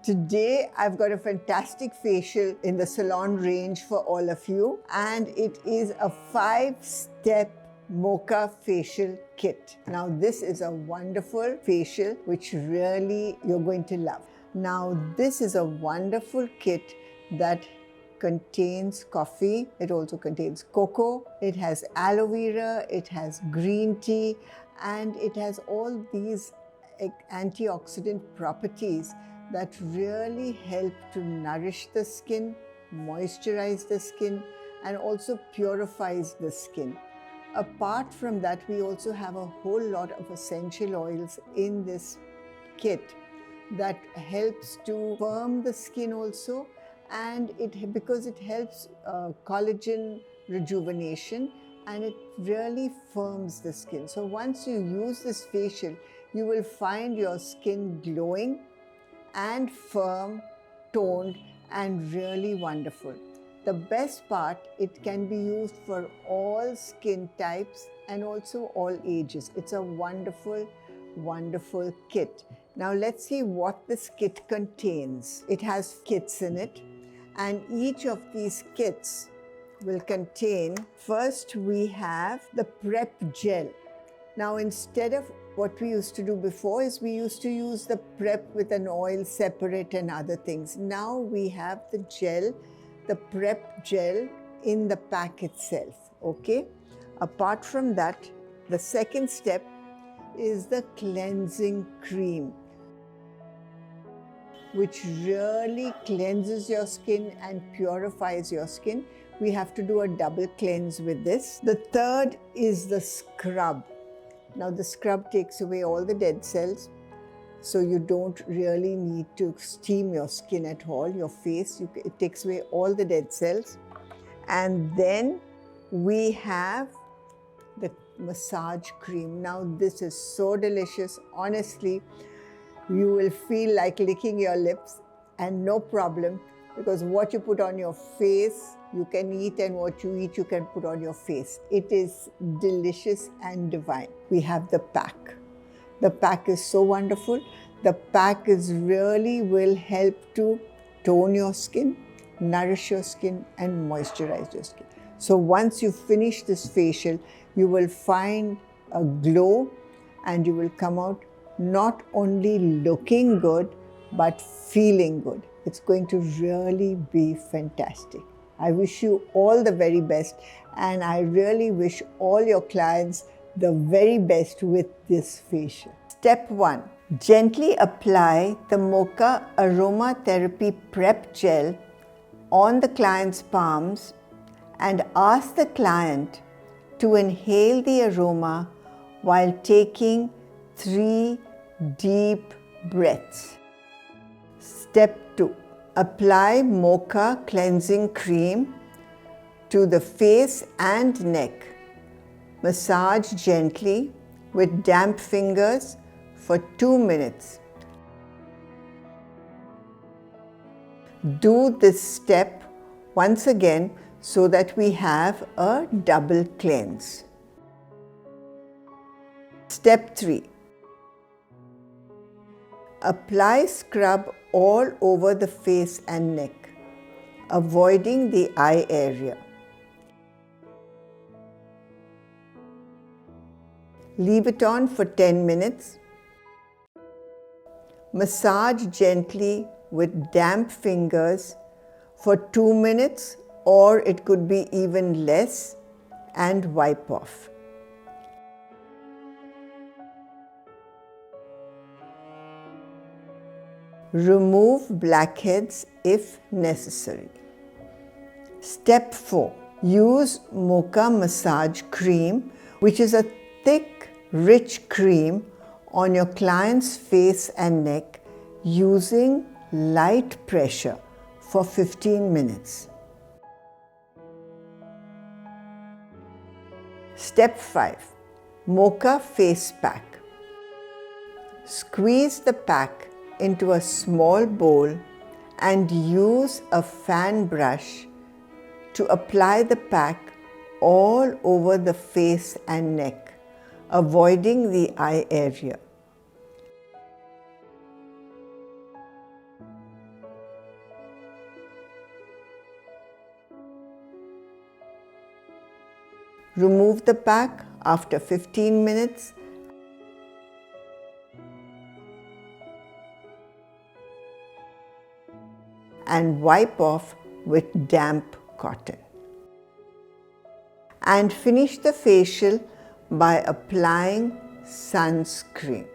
Today, I've got a fantastic facial in the Salon range for all of you, and it is a 5-step Mocha Facial Kit. Now, this is a wonderful facial which really you're going to love. Now, this is a wonderful kit that contains coffee. It also contains cocoa. It has aloe vera, it has green tea, and it has all these antioxidant properties that really help to nourish the skin, moisturize the skin, and also purifies the skin. Apart from that, we also have a whole lot of essential oils in this kit that helps to firm the skin also, and because it helps collagen rejuvenation, and it really firms the skin. So once you use this facial, you will find your skin glowing and firm, toned, and really wonderful. The best part, it can be used for all skin types and also all ages. It's a wonderful, wonderful kit. Now let's see what this kit contains. It has kits in it, and each of these kits will contain, first we have the prep gel. Now, instead of what we used to do before is we used to use the prep with an oil separate and other things. Now we have the gel, the prep gel in the pack itself, okay? Apart from that, the second step is the cleansing cream, which really cleanses your skin and purifies your skin. We have to do a double cleanse with this. The third is the scrub. Now the scrub takes away all the dead cells, so you don't really need to steam your skin at all, your face. It takes away all the dead cells. And then we have the massage cream. Now this is so delicious. Honestly, you will feel like licking your lips, and no problem, because what you put on your face, you can eat, and what you eat, you can put on your face. It is delicious and divine. We have the pack. The pack is so wonderful. The pack really will help to tone your skin, nourish your skin, and moisturize your skin. So once you finish this facial, you will find a glow, and you will come out not only looking good, but feeling good. It's going to really be fantastic. I wish you all the very best, and I really wish all your clients the very best with this facial. Step 1. Gently apply the Mocha Aromatherapy Prep Gel on the client's palms and ask the client to inhale the aroma while taking 3 deep breaths. Step 2. Apply Mocha Cleansing Cream to the face and neck. Massage gently with damp fingers for 2 minutes. Do this step once again so that we have a double cleanse. Step 3. Apply scrub all over the face and neck, avoiding the eye area. Leave it on for 10 minutes. Massage gently with damp fingers for 2 minutes, or it could be even less, and wipe off. Remove blackheads if necessary. Step 4. Use Mocha Massage Cream, which is a thick, rich cream on your client's face and neck using light pressure for 15 minutes. Step 5. Mocha Face Pack. Squeeze the pack into a small bowl and use a fan brush to apply the pack all over the face and neck, avoiding the eye area. Remove the pack after 15 minutes and wipe off with damp cotton. And finish the facial by applying sunscreen.